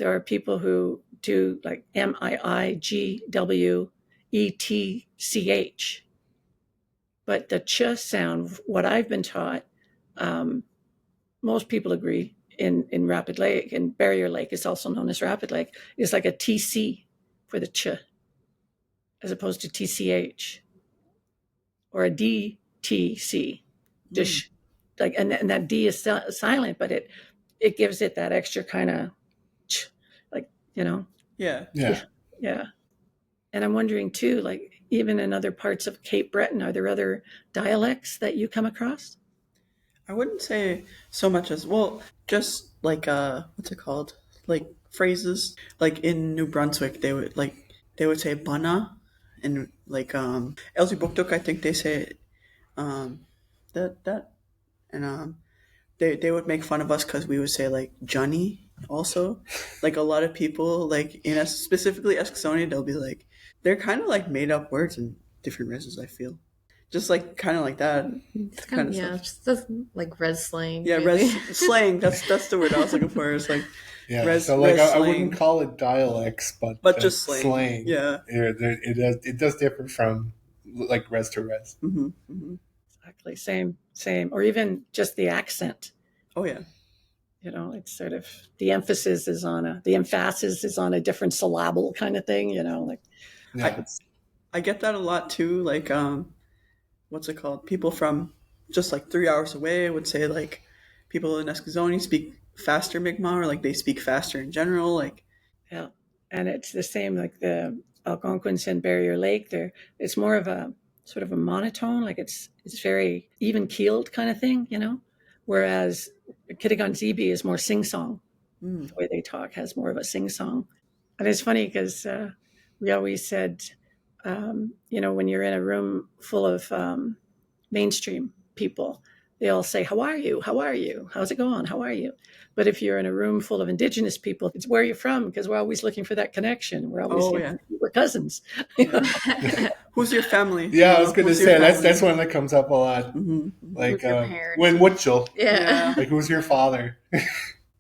are people who do like Miigwetch, but the ch sound, what I've been taught, most people agree in Rapid Lake, and Barrier Lake is also known as Rapid Lake, is like a TC for the ch, as opposed to TCH or a DTC. Dish, like, and that D is silent, but it gives it that extra kind of, like, Yeah. Yeah. And I'm wondering too, like, even in other parts of Cape Breton, are there other dialects that you come across? I wouldn't say so much as, well, just like what's it called? Like phrases. Like in New Brunswick, they would say bana, and like Elsie Buktuk, I think they say that, and they would make fun of us because we would say like Johnny also. Like a lot of people, like specifically Eskasoni, they'll be like, they're kind of like made up words in different races, I feel. Just like kind of like that kind of stuff. Just like res slang. Yeah, res slang. That's the word I was looking for. It's like so like I wouldn't call it dialects, but just slang. Yeah, it does differ from like res to res. Mm-hmm, mm-hmm. Exactly, same, or even just the accent. Oh yeah. It's sort of the emphasis is on a different syllable kind of thing. Like. Yeah. I get that a lot too. Like what's it called? People from just like 3 hours away would say like people in Eskasoni speak faster Mi'kmaq, or like they speak faster in general. Like, yeah, and it's the same like the Algonquins and Barrier Lake. It's more of a sort of a monotone, like it's very even keeled kind of thing, Whereas Kitigan-Zibi is more sing song. The way they talk has more of a sing song, and it's funny because we always said, when you're in a room full of mainstream people, they all say, how are you? How are you? How's it going? How are you? But if you're in a room full of Indigenous people, it's where you're from, because we're always looking for that connection. We're always we're cousins. Who's your family? Yeah, I was going to say that's one that comes up a lot. Mm-hmm. Like when Wutchel. Yeah. Like, who's your father?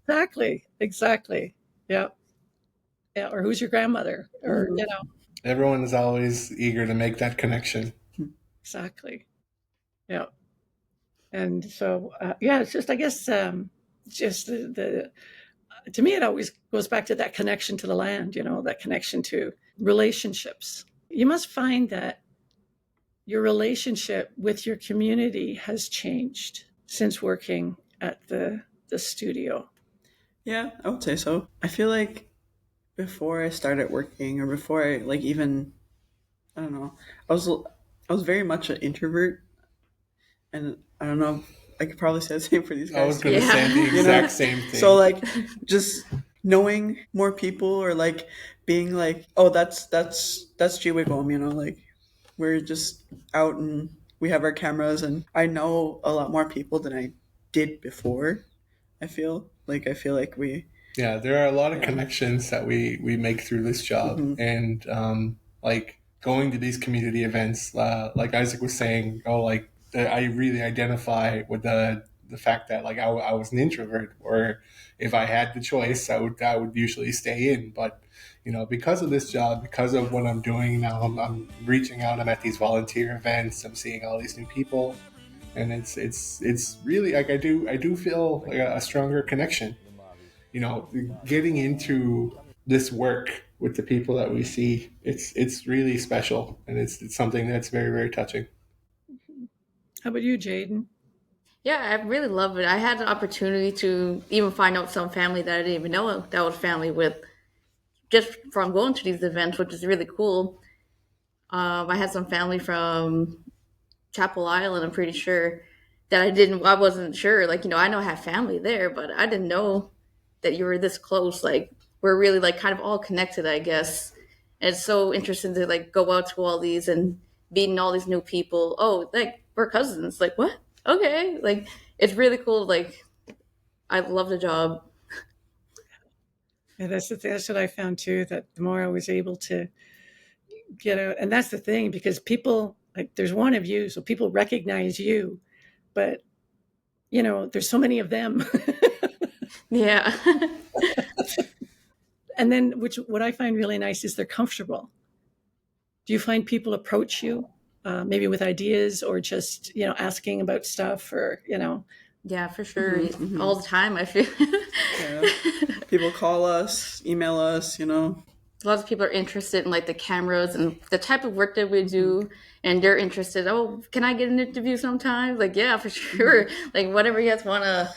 Exactly. Yeah. Yeah. Or who's your grandmother? Or Everyone is always eager to make that connection. Exactly. Yeah. And so, it's just, I guess, just the to me, it always goes back to that connection to the land, that connection to relationships. You must find that your relationship with your community has changed since working at the studio. Yeah, I would say so. I feel like before I started working, or before I like even, I don't know, I was very much an introvert, and I don't know, I could probably say the same for these guys. I was going to say the exact same thing. So like just knowing more people, or like being like, oh, that's Kji-Wikuom, like we're just out and we have our cameras, and I know a lot more people than I did before. I feel like we... Yeah, there are a lot of connections that we make through this job. Mm-hmm. And like going to these community events, like Isaac was saying, I really identify with the fact that like I was an introvert, or if I had the choice, I would usually stay in. But because of this job, because of what I'm doing now, I'm reaching out. I'm at these volunteer events. I'm seeing all these new people, and it's really like I do feel like a stronger connection. Getting into this work with the people that we see, it's really special, and it's something that's very, very touching. How about you, Jaiden? Yeah, I really love it. I had the opportunity to even find out some family that I didn't even know that was family with, just from going to these events, which is really cool. I had some family from Chapel Island, I'm pretty sure, that I wasn't sure. Like, I know I have family there, but I didn't know that you were this close. Like, we're really like kind of all connected, I guess. And it's so interesting to like go out to all these and meeting all these new people. Oh, like we're cousins. Like, what? Okay. Like, it's really cool. Like, I love the job. Yeah, that's what I found too, that the more I was able to get out, and that's the thing, because people, like, there's one of you, so people recognize you, but there's so many of them. Yeah. And then what I find really nice is they're comfortable. Do you find people approach you maybe with ideas or just, asking about stuff or, Yeah, for sure. Mm-hmm. All the time, I feel. Yeah. People call us, email us, Lots of people are interested in like the cameras and the type of work that we do, and they're interested. Oh, can I get an interview sometime? Like, yeah, for sure. Like, whatever you guys wanna,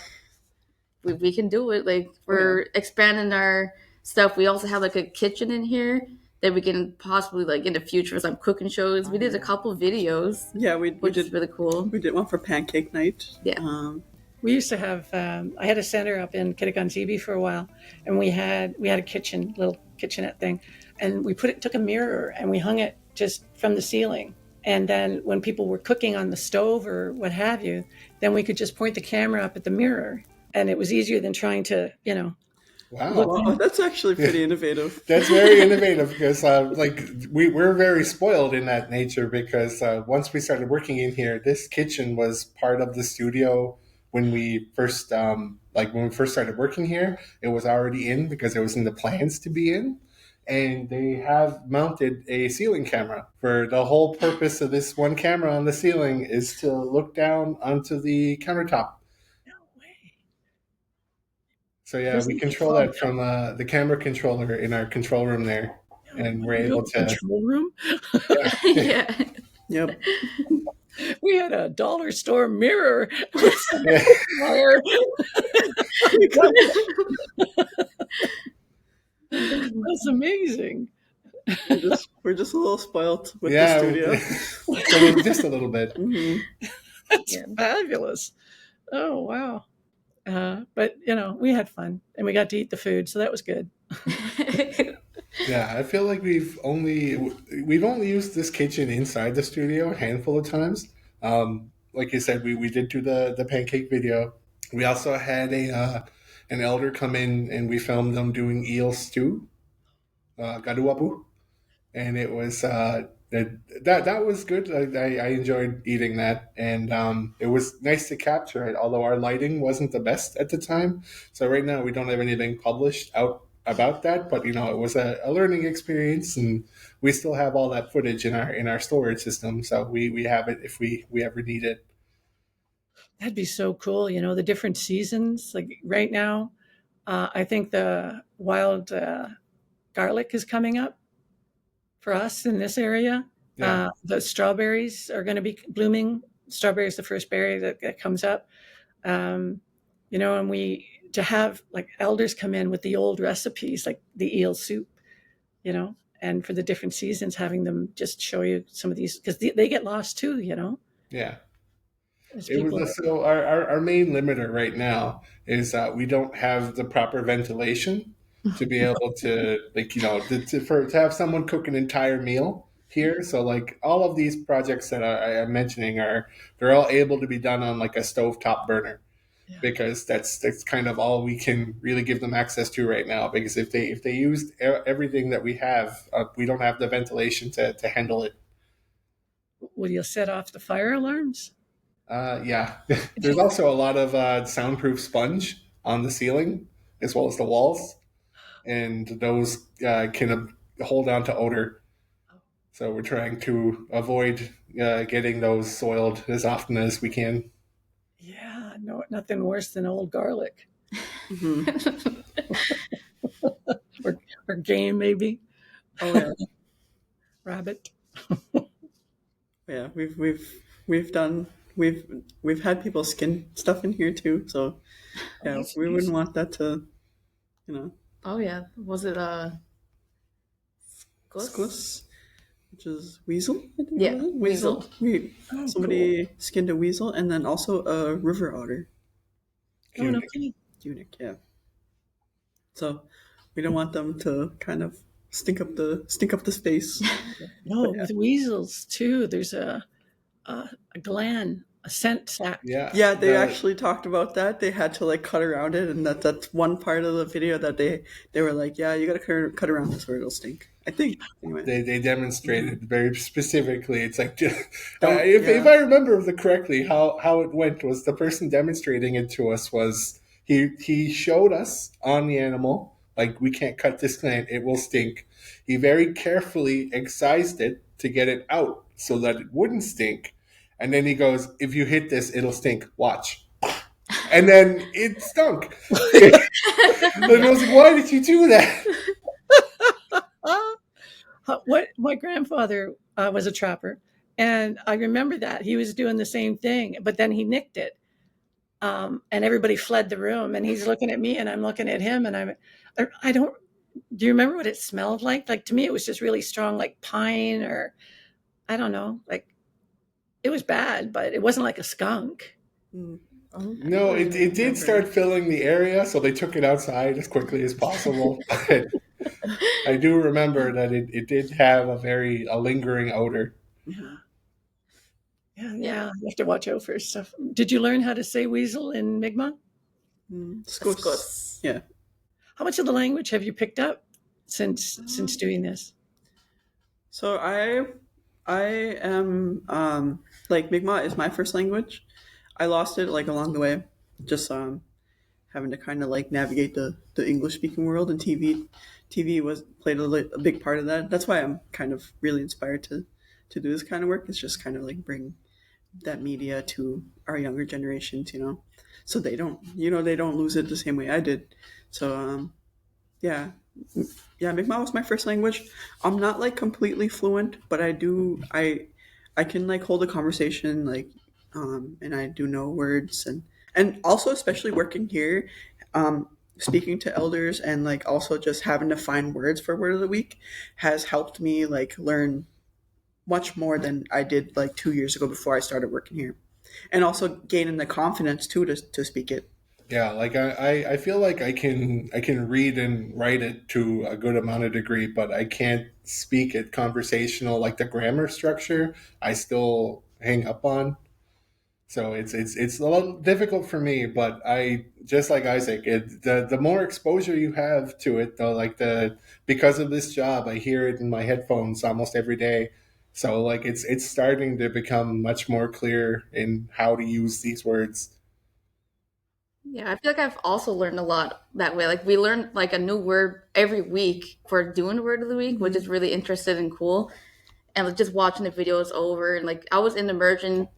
we can do it. Like, we're expanding our stuff. We also have like a kitchen in here that we can possibly like in the future some cooking shows. We did a couple videos. Yeah, which is really cool. We did one for pancake night. Yeah. We used to have. I had a center up in Kitigan for a while, and we had a little kitchenette thing, and we took a mirror and we hung it just from the ceiling. And then when people were cooking on the stove or what have you, then we could just point the camera up at the mirror, and it was easier than trying to, Wow. That's actually pretty innovative. That's very innovative because we're very spoiled in that nature because once we started working in here, this kitchen was part of the studio when we first started working here. It was already in because it was in the plans to be in, and they have mounted a ceiling camera. For the whole purpose of this one camera on the ceiling is to look down onto the countertop. So yeah, we control that from the camera controller in our control room there, and we're able to control room. Yeah. Yep. We had a dollar store mirror. Yeah. That's amazing. We're just a little spoiled with the studio. Just a little bit. Mm-hmm. That's fabulous. Oh wow. But we had fun and we got to eat the food, so that was good. Yeah, I feel like we've only used this kitchen inside the studio a handful of times. Like you said, we did do the pancake video. We also had an elder come in and we filmed them doing eel stew, gaduabu, and it was that was good. I enjoyed eating that, and it was nice to capture it. Although our lighting wasn't the best at the time, so right now we don't have anything published out about that. But it was a learning experience, and we still have all that footage in our storage system. So we have it if we ever need it. That'd be so cool. The different seasons. Like right now, I think the wild garlic is coming up for us in this area. Yeah. The strawberries are going to be blooming. Strawberry is the first berry that comes up. And to have like elders come in with the old recipes, like the eel soup, and for the different seasons, having them just show you some of these, because they get lost too, Yeah. So our main limiter right now is we don't have the proper ventilation to be able to to have someone cook an entire meal here. So like all of these projects that I am mentioning they're all able to be done on like a stovetop burner, because that's kind of all we can really give them access to right now. Because if they used everything that we have, we don't have the ventilation to handle it. Will you set off the fire alarms? Yeah. There's also a lot of soundproof sponge on the ceiling as well as the walls, and those can hold on to odor. So we're trying to avoid getting those soiled as often as we can. Yeah, no, nothing worse than old garlic. Mm-hmm. or game maybe. Oh yeah. Rabbit. Yeah, we've had people skin stuff in here too, so yeah, we wouldn't want that to, Oh yeah, was it squus, which is weasel? I think Yeah, it was. Weasel. Somebody skinned a weasel, and then also a river otter. Oh, no kidding. Eunuch, yeah. So we don't want them to kind of stink up the space. No, with weasels too. There's a gland a scent sack. Yeah, they actually talked about that. They had to like cut around it, and that's one part of the video that they were like, yeah, you got to cut around this or it'll stink. I think anyway. They demonstrated very specifically. It's like if I remember correctly, how it went was the person demonstrating it to us was he showed us on the animal, like, we can't cut this plant, it will stink. He very carefully excised it to get it out so that it wouldn't stink. And then he goes, if you hit this, it'll stink. Watch. And then it stunk. And I was like, why did you do that? My grandfather was a trapper, and I remember that. He was doing the same thing, but then he nicked it. And everybody fled the room, and he's looking at me, and I'm looking at him, and I don't, do you remember what it smelled like? Like, to me, it was just really strong, like pine, or I don't know, like, it was bad, but it wasn't like a skunk. No, it did start filling the area, so they took it outside as quickly as possible. I do remember that it did have a lingering odor. Yeah, you have to watch out for stuff. Did you learn how to say weasel in Mi'kmaq? Eskos. Yeah. How much of the language have you picked up since doing this? So I am like, Mi'kmaq is my first language. I lost it like along the way, just having to kind of like navigate the English speaking world, and TV played a big part of that. That's why I'm kind of really inspired to do this kind of work. It's just kind of like bring that media to our younger generations, so they don't lose it the same way I did. So yeah, Mi'kmaq was my first language. I'm not like completely fluent, but I can like hold a conversation, like, and I do know words, and also, especially working here, speaking to elders, and like also just having to find words for word of the week has helped me like learn much more than I did like 2 years ago before I started working here, and also gaining the confidence too to speak it. Yeah, like I feel like I can read and write it to a good amount of degree, but I can't speak it conversational, like the grammar structure I still hang up on. So it's a little difficult for me, but I, just like Isaac, the more exposure you have to it, though, like because of this job, I hear it in my headphones almost every day. So like it's starting to become much more clear in how to use these words. Yeah, I feel like I've also learned a lot that way. Like, we learn like a new word every week for doing Word of the Week, which is really interesting and cool. And like, just watching the videos over, and like, I was in immersion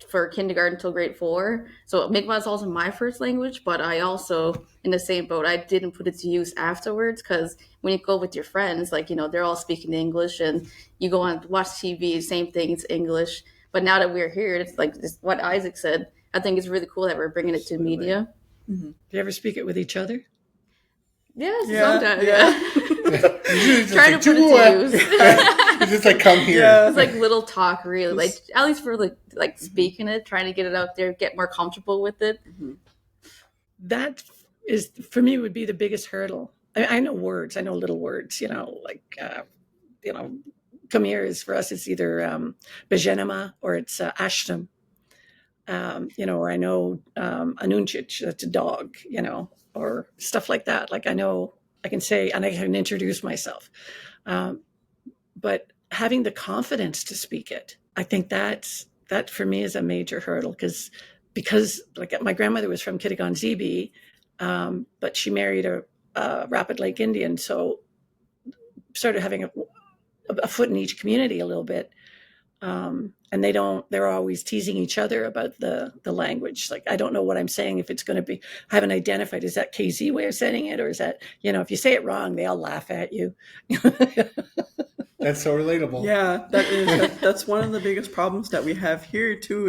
for kindergarten until grade 4, so Mi'kmaq is also my first language, but I also, in the same boat, I didn't put it to use afterwards, because when you go with your friends, like, they're all speaking English, and you go on watch TV, same thing, it's English. But now that we're here, it's like just what Isaac said. I think it's really cool that we're bringing it to media. Mm-hmm. Do you ever speak it with each other? Yes, sometimes. Trying to put it to use. It's just like, come here. Yeah. It's like little talk, really. Like, at least for like speaking it, trying to get it out there, get more comfortable with it. Mm-hmm. That is, for me, would be the biggest hurdle. I know words. I know little words. Come here is, for us, it's either Bejenema or it's Ashtam. Or I know Anunchich, that's a dog, or stuff like that. Like, I know I can say, and I can introduce myself. But having the confidence to speak it, I think that for me is a major hurdle, because like, my grandmother was from Kitigan-Zibi, but she married a Rapid Lake Indian, so started having a foot in each community a little bit. And they're always teasing each other about the language. Like, I don't know what I'm saying, if it's going to be, I haven't identified, is that KZ way of saying it? Or is that, if you say it wrong, they all laugh at you. That's so relatable. Yeah, that's one of the biggest problems that we have here too,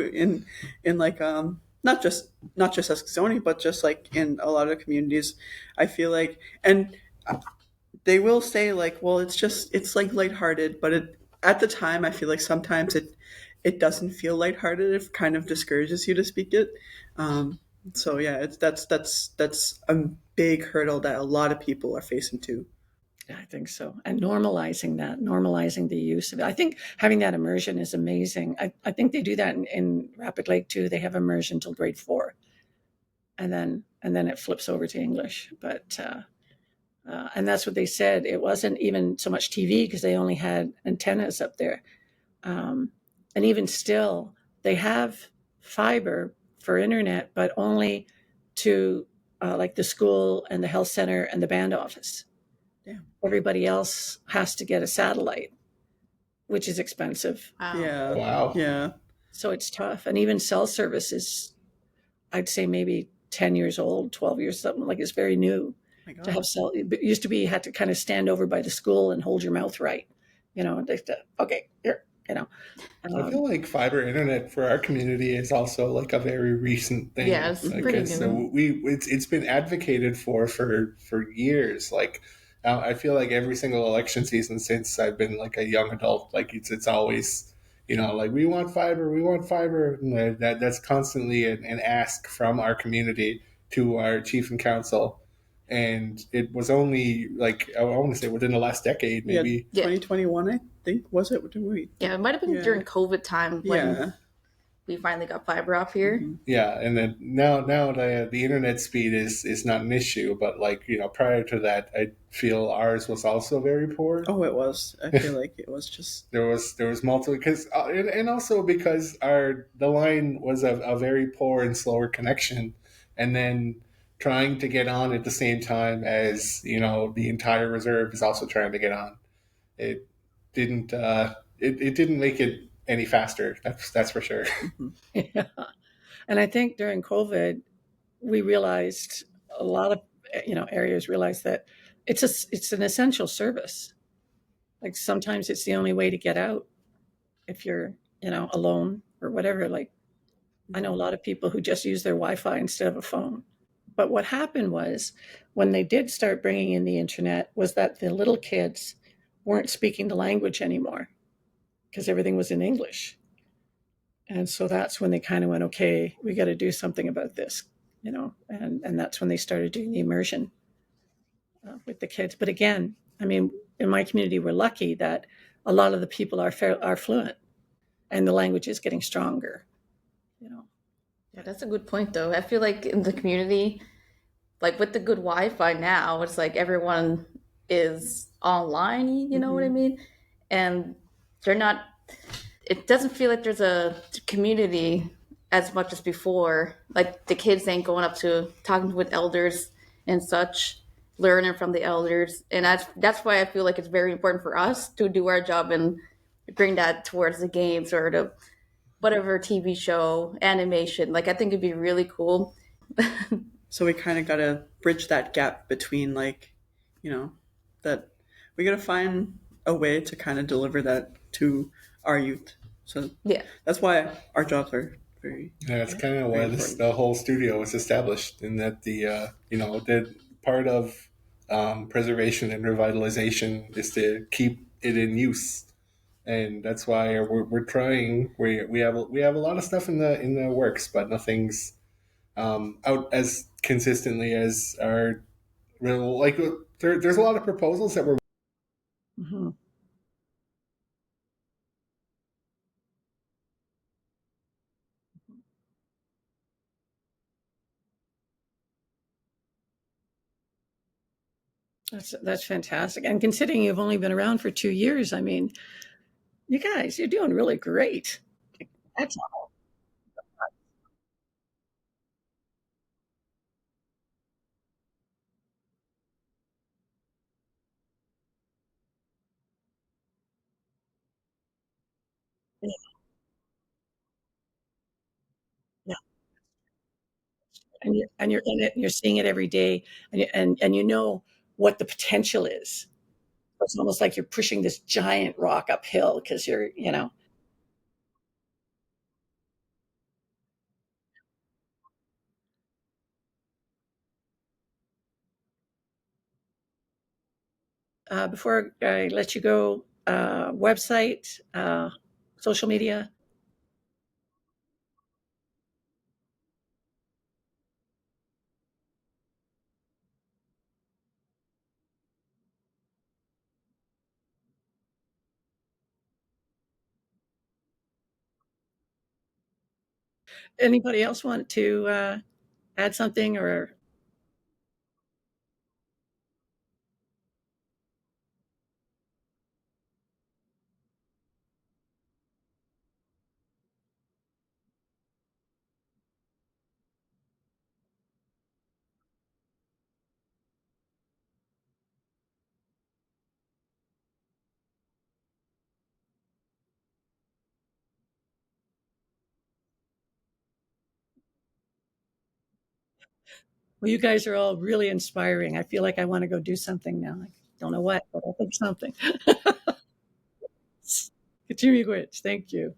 in like, not just Eskasoni, but just like in a lot of communities, I feel like, and they will say like, well, it's like lighthearted, but at the time, I feel like sometimes it doesn't feel lighthearted. It kind of discourages you to speak it. So yeah, that's a big hurdle that a lot of people are facing too. Yeah, I think so. And normalizing the use of it. I think having that immersion is amazing. I think they do that in Rapid Lake too. They have immersion till grade 4, and then it flips over to English. But and that's what they said. It wasn't even so much TV because they only had antennas up there. And even still, they have fiber for internet, but only to like the school and the health center and the band office. Yeah. Everybody else has to get a satellite, which is expensive. Wow. Yeah. Wow. Yeah. So it's tough. And even cell service is, I'd say maybe 10 years old, 12 years, something like it's very new My God. to have cell. It used to be you had to kind of stand over by the school and hold your mouth right. Okay, here, I feel like fiber internet for our community is also like a very recent thing. Yeah, it's Like, pretty so new. it's been advocated for years. Like, I feel like every single election season since I've been like a young adult, like it's always, like we want fiber, we want fiber. And that's constantly an ask from our community to our chief and council. And it was only like I want to say within the last decade, maybe. Yeah, 2021, I think, was it? Did we? Yeah, it might have been during COVID time when we finally got fiber up here. Mm-hmm. Yeah, and then now the internet speed is not an issue, but like prior to that, I feel ours was also very poor. Oh, it was. I feel like it was just there was multiple because and also because the line was a very poor and slower connection, and then trying to get on at the same time as the entire reserve is also trying to get on. It didn't it didn't make it any faster. That's for sure. Yeah. And I think during COVID, we realized a lot of areas realized that it's an essential service. Like sometimes it's the only way to get out if you're alone or whatever. Like I know a lot of people who just use their Wi-Fi instead of a phone. But what happened was when they did start bringing in the internet was that the little kids weren't speaking the language anymore because everything was in English. And so that's when they kind of went, okay, we got to do something about this, and that's when they started doing the immersion with the kids. But again, I mean, in my community, we're lucky that a lot of the people are fluent and the language is getting stronger, Yeah, that's a good point, though. I feel like in the community, like with the good Wi-Fi now, it's like everyone is online. You know what I mean? And they're not. It doesn't feel like there's a community as much as before. Like the kids ain't going up to talking with elders and such, learning from the elders, and that's why I feel like it's very important for us to do our job and bring that towards the games or the whatever TV show, animation. Like I think it'd be really cool. so we kind of got to bridge that gap between that we got to find a way to kind of deliver that to our youth. So Yeah, that's why our jobs are very. Yeah, it's kind of why the whole studio was established, in that the part of preservation and revitalization is to keep it in use, and that's why we're trying. We have a lot of stuff in the works, but nothing's out as consistently as our real. Like there's a lot of proposals that we're. Mm-hmm. That's fantastic. And considering you've only been around for 2 years, I mean, you guys, you're doing really great. That's all. Yeah, yeah. And you're in it and you're seeing it every day and you know what the potential is. It's almost like you're pushing this giant rock uphill because you're. Before I let you go, website, social media. Anybody else want to add something or? Well, you guys are all really inspiring. I feel like I want to go do something now. I don't know what, but I'll think something. Kji-Wikuom, thank you.